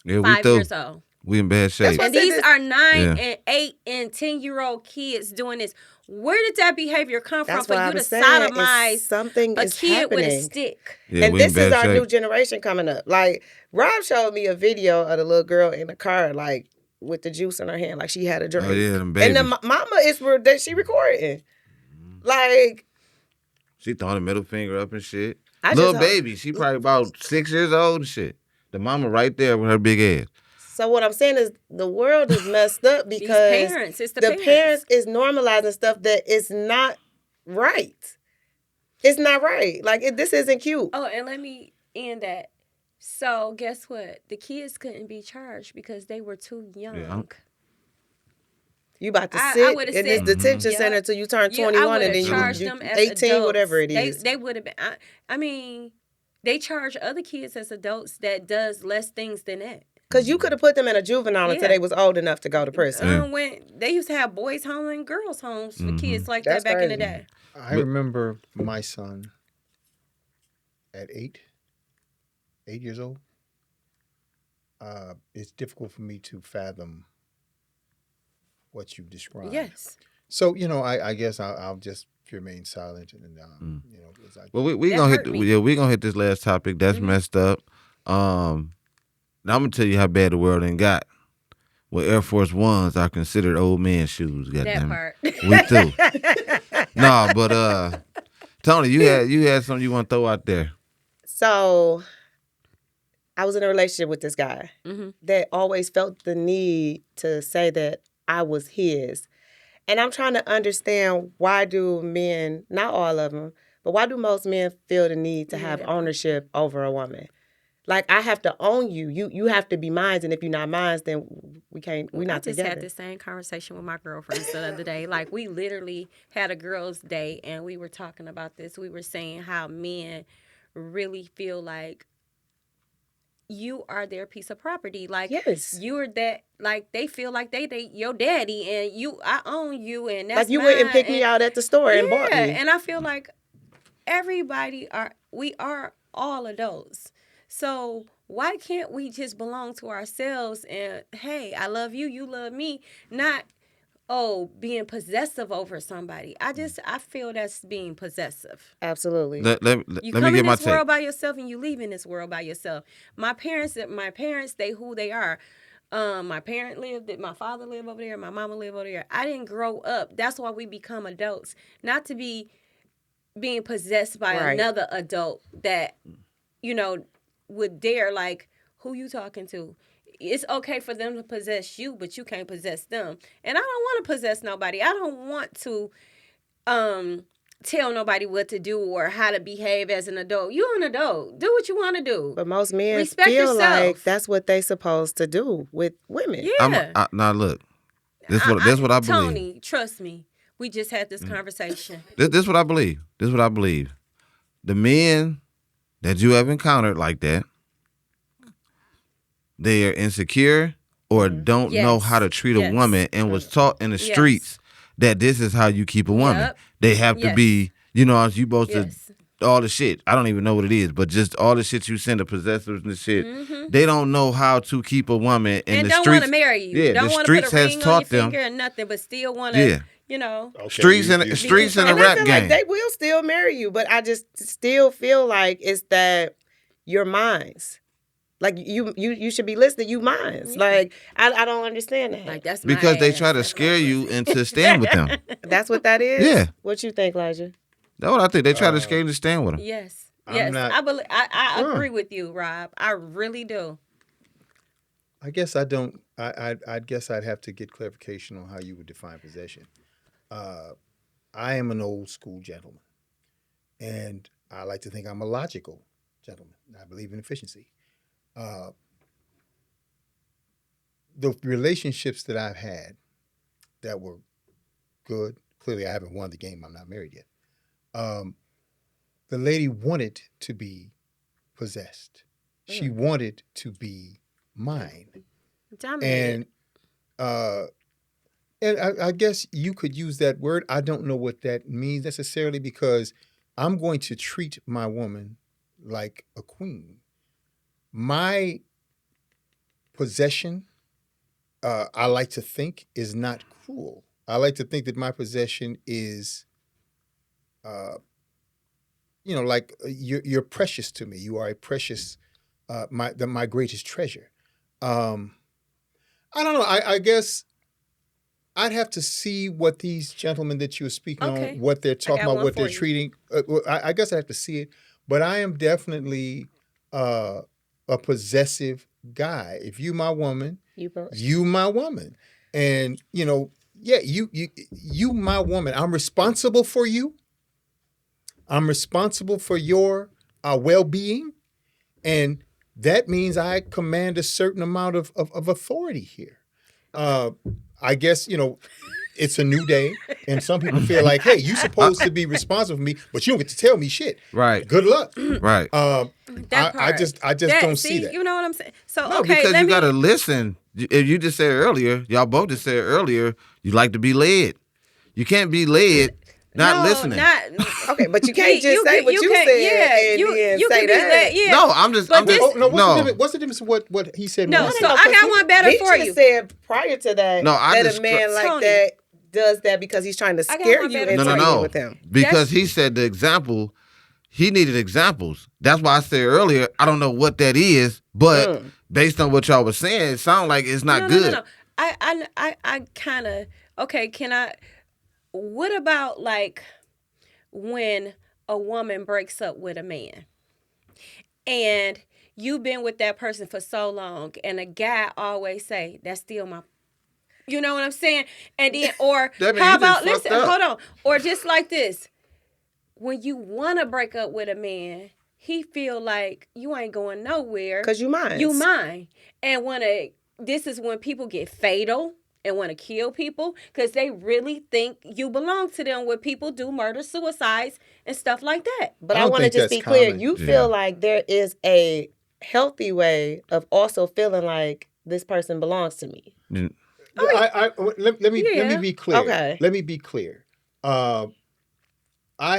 Yeah, 5 years old. We in bad shape. what I And said these this- are 9 and 8 and 10-year-old kids doing this. Where did that behavior come That's from what for I you to was saying. sodomize Something a is kid with a happening. stick? Yeah, And we in this is bad our shape. new generation coming up. Like, Rob showed me a video of the little girl in the car, like, with the juice in her hand, like she had a drink. Oh yeah, them And babies. the mama is that she recording. Like, She throwing the middle finger up and shit. I Little just hope- baby, she probably about 6 years old and shit. The mama right there with her big ass. so what I'm saying is the world is messed up These because parents, it's the, the parents is normalizing stuff that is not right. It's not right. Like, this isn't cute. Oh, and let me end that. So guess what? The kids couldn't be charged because they were too young. Yeah. You about to I sit would've in this said- detention Yeah. center until you turn Yeah, I 21 would and then have charged you them as 18, adults. whatever it is. They would have been. I mean, they charge other kids as adults that does less things than that. Because you could have put them in a juvenile until Yeah. they was old enough to go to prison. When they used to have boys' home and girls' homes for kids like That's that back in the crazy. day. I remember my son at 8 years old. It's difficult for me to fathom what you described. Yes. So, I guess I'll just remain silent and, as I Well, we That gonna hurt hit. me. We gonna hit this last topic. That's messed up. Now I'm gonna tell you how bad the world ain't got. Well, Air Force Ones are considered old man shoes. That Goddamn part. it. We too. No, but Tony, you had something you want to throw out there. So I was in a relationship with this guy Mhm. that always felt the need to say that I was his. And I'm trying to understand, why do men, not all of them, but why do most men feel the need to have Yeah. ownership over a woman? Like, I have to own you. You have to be mine, and if you're not mine, then we're not I just together. had the same conversation with my girlfriends the other day. Like, we literally had a girls' day and we were talking about this. We were saying how men really feel like you are their piece of property. Like, Yes. you're that, like, they feel like they your daddy and I own you and that's Like, you went and mine, picked me out at the store and bought me. and I feel like we are all adults. So why can't we just belong to ourselves and, hey, I love you, you love me, not being possessive over somebody. I feel that's being possessive. Absolutely. Let You me come get in my this take. world by yourself and you leave in this world by yourself. My parents, they who they are. My father lived over there, my mama lived over there. I didn't grow up. That's why we become adults. Not to be being possessed by Right. another adult that, would dare, like, who you talking to? It's okay for them to possess you, but you can't possess them. And I don't want to possess nobody. I don't want to tell nobody what to do or how to behave as an adult. You're an adult. Do what you want to do. But most men Respect feel yourself. like that's what they supposed to do with women. Yeah. Now look, this what I believe. Tony, trust me. We just had this conversation. This what I believe. This what I believe. The men that you have encountered like that, they are insecure or don't know Yes. how to treat a Yes. woman and was taught in the Yes. streets that this is how you keep a woman. Yep. They have to Yes. be, you supposed Yes. to all the shit. I don't even know what it is, but just all the shit you send the possessors and shit. They don't know how to keep a woman in And the don't streets. want to marry you. Yeah, Don't the want to put streets a has ring on taught your them. finger and nothing, but still want to, Yeah. Okay, Streets and you- streets and a And I rap feel game. like they will still marry you, but I just still feel like it's that you're mine. Like you should be listening. You minds. Like I don't understand that. Like that's my Because they ass. try to scare you into staying with them. That's what that is. Yeah. What you think, Elijah? That's what I think. They try to scare you into staying with them. Yes. I'm Yes. not- I believe I agree with you, Rob. I really do. I guess I don't. I guess I'd have to get clarification on how you would define possession. I am an old school gentleman, and I like to think I'm a logical gentleman. I believe in efficiency. The relationships that I've had that were good. Clearly, I haven't won the game. I'm not married yet. The lady wanted to be possessed. She wanted to be mine. Dominated. And I guess you could use that word. I don't know what that means necessarily because I'm going to treat my woman like a queen. My possession, I like to think, is not cruel. I like to think that my possession is, like you're precious to me. You are a precious, my greatest treasure. I don't know. I guess I'd have to see what these gentlemen that you were speaking Okay. on, what they're talking got about, one what they're for you. treating. I guess I have to see it. But I am definitely a possessive guy. If you my woman, you my woman, and you my woman. I'm responsible for you. I'm responsible for your well-being, and that means I command a certain amount of authority here. I guess, it's a new day, and some people feel like, hey, you're supposed to be responsible for me, but you don't get to tell me shit. Right. Good luck. Right. That I part. just That- don't see that. You know what I'm saying? So No, okay, because let you me. gotta listen. If you just said earlier, y'all both just said earlier, you like to be led. You can't be led not no, listening. Not, Okay, but you can't just say what you can't- said yeah, and you then can say be that. let- yeah. No, I'm just. But I'm just. this- Oh, no, no. what's the difference with what he said? No, when he so said- I got one better he for just you. said prior to that No, I that just- a man like Tony. that does that because he's trying to I got scare one you better into for No, you. being no, with no. him. Because he said the example, he needed examples. That's why I said earlier, I don't know what that is, but based on what y'all was saying, it sounds like it's not good. No. I kind of okay. Can I? What about like when a woman breaks up with a man, and you've been with that person for so long, and a guy always say, "That's still my." You know what I'm saying? And then, or That mean how you about just fucked listen? up. Hold on. Or just like this, when you want to break up with a man, he feel like you ain't going nowhere. Because you mine. You mine. And this is when people get fatal and want to kill people because they really think you belong to them when people do murder, suicides, and stuff like that. But I I don't want to think just that's be clear. common. You Yeah. feel like there is a healthy way of also feeling like this person belongs to me. Let me Yeah. be clear. Okay. Let me be clear. I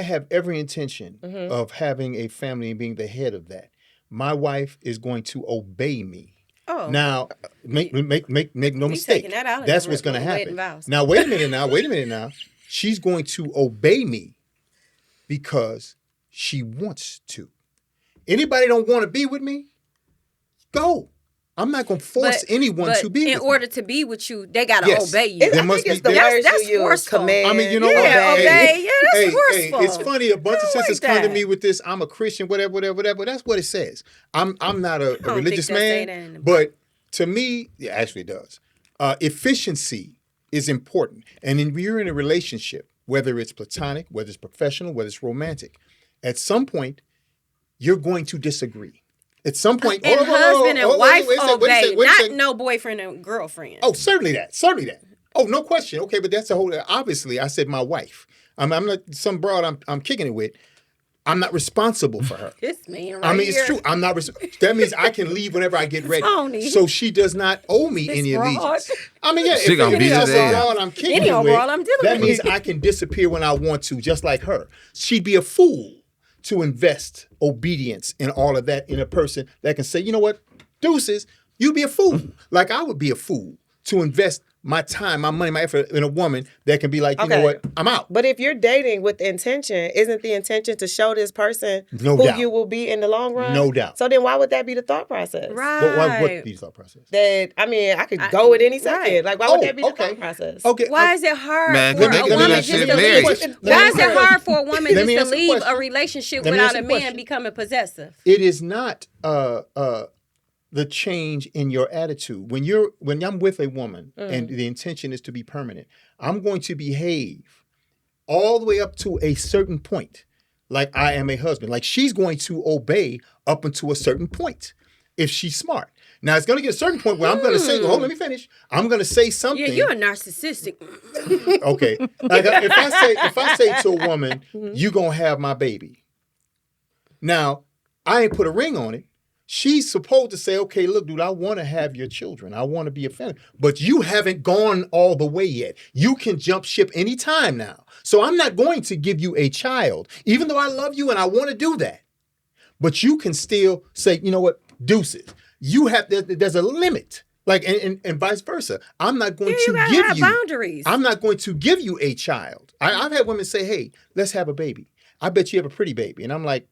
have every intention of having a family and being the head of that. My wife is going to obey me. Oh. Now, make no You mistake. taking that out of That's the what's going to wedding happen. vows. Now, wait a minute now. She's going to obey me because she wants to. Anybody don't want to be with me? Go. I'm not going to force anyone to be in with order me. to be with you, they gotta Yes. obey you. There I must think it's be- the there- words That's you use. forceful. Command. I mean, you know what? Yeah, obey. Yeah, that's forceful. It's funny. A bunch of I like sisters come to that. me with this. I'm a Christian, whatever. That's what it says. I'm not a think religious they'll say man, that in the but to me, yeah, actually it does. Efficiency is important, and when you're in a relationship, whether it's platonic, whether it's professional, whether it's romantic, at some point, you're going to disagree. At some point, And husband and wife wait a obey, second. not no boyfriend and girlfriend. Oh, certainly that. Oh, no question. Okay, but that's a whole. Obviously, I said my wife. I'm not some broad. I'm kicking it with. I'm not responsible for her. This man right I mean, here. it's true. I'm not. That means I can leave whenever I get ready. Tony. So she does not owe me This any broad. allegiance. I mean, yeah. She if gonna anything beat else his ass. broad I'm kicking Any it old with, broad I'm dealing that with. means I can disappear when I want to, just like her. She'd be a fool to invest obedience and all of that in a person that can say, you know what, deuces. You'd be a fool. Like I would be a fool to invest my time, my money, my effort in a woman that can be like, you know Okay. what, I'm out. But if you're dating with intention, isn't the intention to show this person No who doubt. you will be in the long run? No doubt. So then why would that be the thought process? Right. But what be the thought process? That, I mean, I could go at any second. right. Like, why would Oh, that be the okay. thought process? Okay. Why is it hard Man, for they a can do woman that just shit to in leave? marriage. Why is it hard for a woman Let me just to answer the leave a question. relationship Let me without answer a the man question. becoming possessive? It is not the change in your attitude. When I'm with a woman and the intention is to be permanent, I'm going to behave all the way up to a certain point, like I am a husband. Like she's going to obey up until a certain point if she's smart. Now it's going to get a certain point where I'm going to say, "Oh, let me finish." I'm going to say something. Yeah, you're a narcissistic. Okay, like if I say to a woman, "You gonna have my baby," now I ain't put a ring on it. She's supposed to say, "Okay, look, dude, I want to have your children. I want to be a family, but you haven't gone all the way yet. You can jump ship anytime now. So I'm not going to give you a child, even though I love you and I want to do that. But you can still say, you know what, deuces. You have there's a limit." Like and vice versa. I'm not going You to gotta give have you boundaries. I'm not going to give you a child. I've had women say, "Hey, let's have a baby. I bet you have a pretty baby." And I'm like,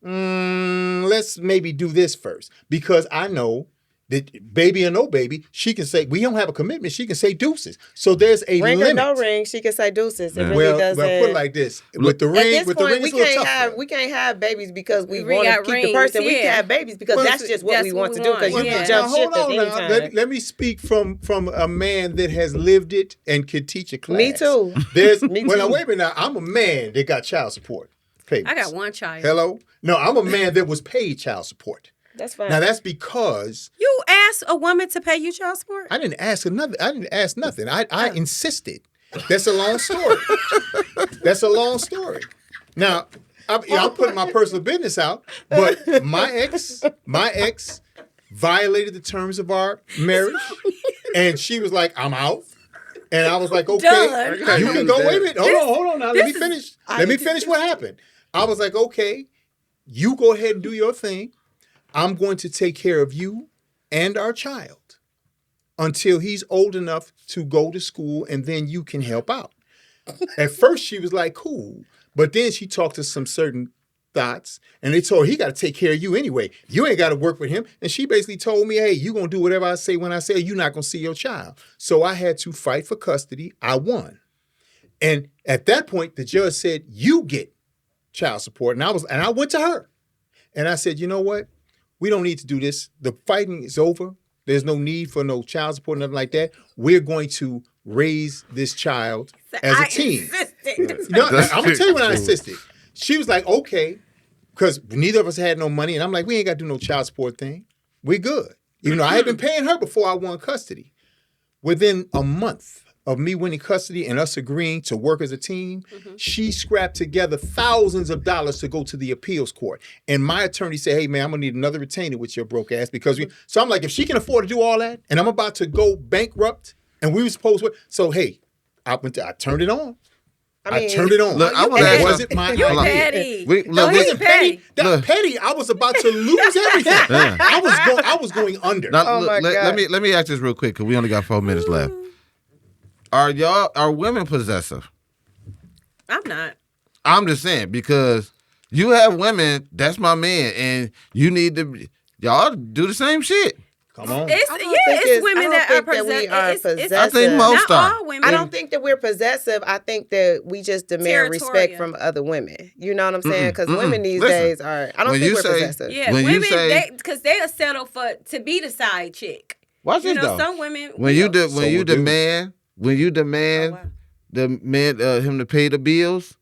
let's maybe do this first. Because I know that baby or no baby, she can say, we don't have a commitment. She can say deuces. So there's a Ring limit. or no ring, she can say deuces. It really Well, doesn't. put it like this. With the At ring, this with the point, ring, we it's a little can't tougher. have babies because we We want to got keep the rings, person. We yeah. can have babies because Well, that's just what that's we what want we to do. Because want, you yeah. can jump ship at any time. Let me speak from a man that has lived it and could teach a class. Me too. There's Me well, now, too. wait a minute. Now, I'm a man that got child support payments. I got one child. Hello? No, I'm a man that was paid child support. That's fine. Now that's because You asked a woman to pay you child support? I didn't ask nothing. I insisted. That's a long story. That's a long story. Now, I'm putting my personal business out, but my ex violated the terms of our marriage, and she was like, "I'm out." And I was like, "Okay, Done. you can go." Wait a minute. Hold on. Now let me this finish. Let me finish what happened. I was like, "Okay, you go ahead and do your thing. I'm going to take care of you and our child until he's old enough to go to school, and then you can help out." At first, she was like, "Cool," but then she talked to some certain thoughts, and they told her, "He got to take care of you anyway. You ain't got to work with him." And she basically told me, "Hey, you gonna do whatever I say when I say, you're not gonna see your child." So I had to fight for custody. I won, and at that point, the judge said, "You get child support," and I went to her, and I said, "You know what? We don't need to do this. The fighting is over. There's no need for no child support, nothing like that. We're going to raise this child as a team." No, I'm gonna tell you when I insisted. She was like, "Okay," because neither of us had no money, and I'm like, "We ain't got to do no child support thing. We're good." Even though I had been paying her before I won custody. Within a month of me winning custody and us agreeing to work as a team, she scrapped together thousands of dollars to go to the appeals court. And my attorney said, "Hey, man, I'm going to need another retainer with your broke ass." So I'm like, if she can afford to do all that, and I'm about to go bankrupt, and we were supposed to, so hey, I turned it on. I turned it on. Look, I was It asking- wasn't my You idea. petty. Look, he's Wasn't petty. petty. That petty. I was about to lose everything. I was going under. Now, Oh, my God. let me ask this real quick because we only got 4 minutes left. Are women possessive? I'm not. I'm just saying because you have women. That's my man, and you need to y'all do the same shit. Come on. It's I don't yeah, think it's it's- I women don't that are think that we are possessive. I think most not are. all women. I don't think that we're possessive. I think that we just demand respect Territorial. from other women. You know what I'm saying? Because women these Listen, days are. I don't when think you we're say- possessive. Yeah, When you women say- because they'll settle to be the side chick. Watch You this know, though. some women when you will. when you will do. demand Oh, wow. the man him to pay the bills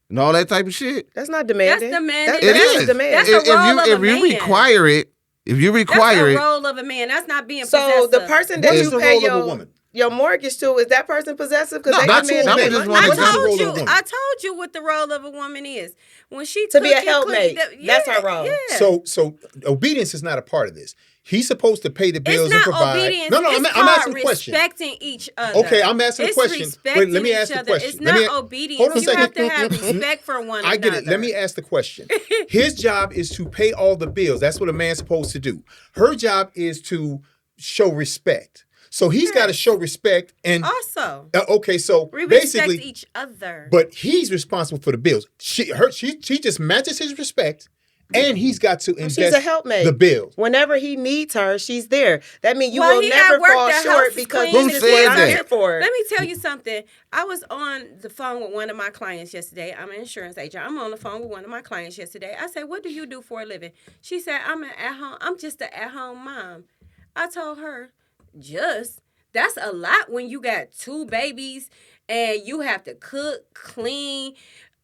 and all that type of shit. That's not demanding. That's demanding. It That's is. demanding. That's a role of a if you man. require it, if you That's require the it, role of a man. That's not being So possessive. the person that What is you the pay role of a woman? your mortgage to, is that person possessive? Because No, they that's demand what to I pay just money? wanna I What's the know. role told of a you. woman? I told you what the role of a woman is. When she To be a cooking, helpmate. That's her role. Yeah. So obedience is not a part of this. He's supposed to pay the bills it's and not provide. obedience. No, it's I'm called asking a question. respecting each other. Okay, I'm asking a It's question. respecting Wait, let me each ask the other. question. It's Let me- not hold on obedience. a You have second. to have respect for one I another. get it. Let me ask the question. His job is to pay all the bills. That's what a man's supposed to do. Her job is to show respect. So he's got to show respect. And Also, okay, so we respect basically, each other. but he's responsible for the bills. She just matches his respect, and he's got to invest She's a helpmate. the bill. Whenever he needs her, she's there. That means you Well, will he never at work, fall the house short is because clean, this the is what kids I'm are- here for. Let me tell you something. I was on the phone with one of my clients yesterday. I'm an insurance agent. I'm on the phone with one of my clients yesterday. I said, "What do you do for a living?" She said, I'm just an at-home mom." I told her, that's a lot when you got 2 babies and you have to cook, clean,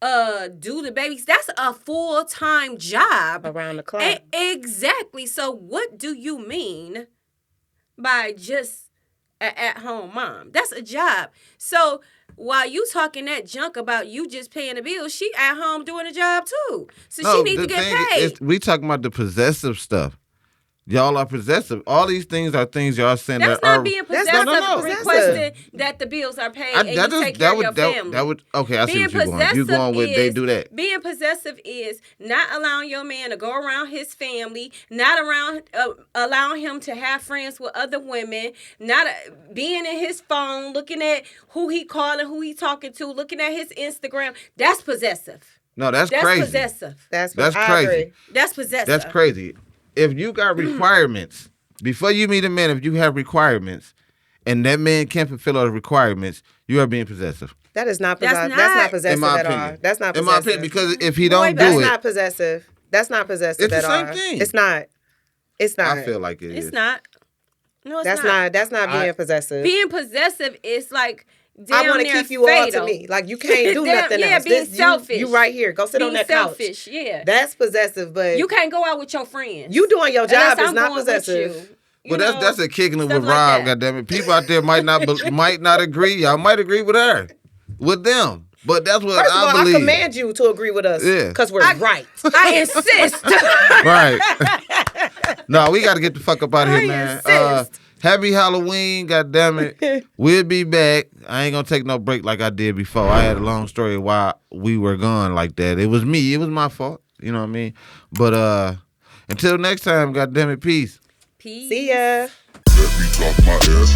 do the babies. That's a full-time job. Around the clock. Exactly. So what do you mean by just an at-home mom? That's a job. So while you talking that junk about you just paying the bills, she at home doing a job too. So she needs to get paid. We talking about the possessive stuff. Y'all are possessive. All these things are things y'all saying That's that not are. being That's possessive. not Requesting that the bills are paid and you take care of your family. That would. Okay, I see Being what you're going. You possessive going with they is- do that. Being possessive is not allowing your man to go around his family, not allowing him to have friends with other women, not being in his phone, looking at who he calling, who he talking to, looking at his Instagram. That's possessive. No, that's That's crazy. possessive. That's That's I crazy. agree. That's possessive. That's crazy. If you got requirements before you meet a man, if you have requirements, and that man can't fulfill those requirements, you are being possessive. That is not That's possessive. not- That's not possessive In my at all. opinion. That's not In possessive. my opinion, because if he Boy, don't that's do That's it, not possessive. That's not possessive It's the at same all. thing. It's not. It's not. I feel like it is. It's not. No, it's That's not. not. That's not being possessive. Being possessive is like I damn want to near keep you all to fatal. me. Like you can't do Damn- nothing yeah, else. being This- selfish. You right here. Go sit on Being that selfish, couch. yeah. That's possessive, but You can't go out with your friends. you doing your job Unless is I'm not going with possessive. you. You But know, that's a kicking it stuff with like Rob. that. Goddammit, people out there might not agree. Y'all might agree with her, with them. But that's what First of all, I believe. I command you to agree with us. Yeah. Because we're right. I insist. Right. No, we got to get the fuck up out of I here, man. insist. Happy Halloween, goddammit. We'll be back. I ain't gonna take no break like I did before. I had a long story why we were gone like that. It was me. It was my fault. You know what I mean? But until next time, goddammit, peace. Peace. See ya. Let me talk my ass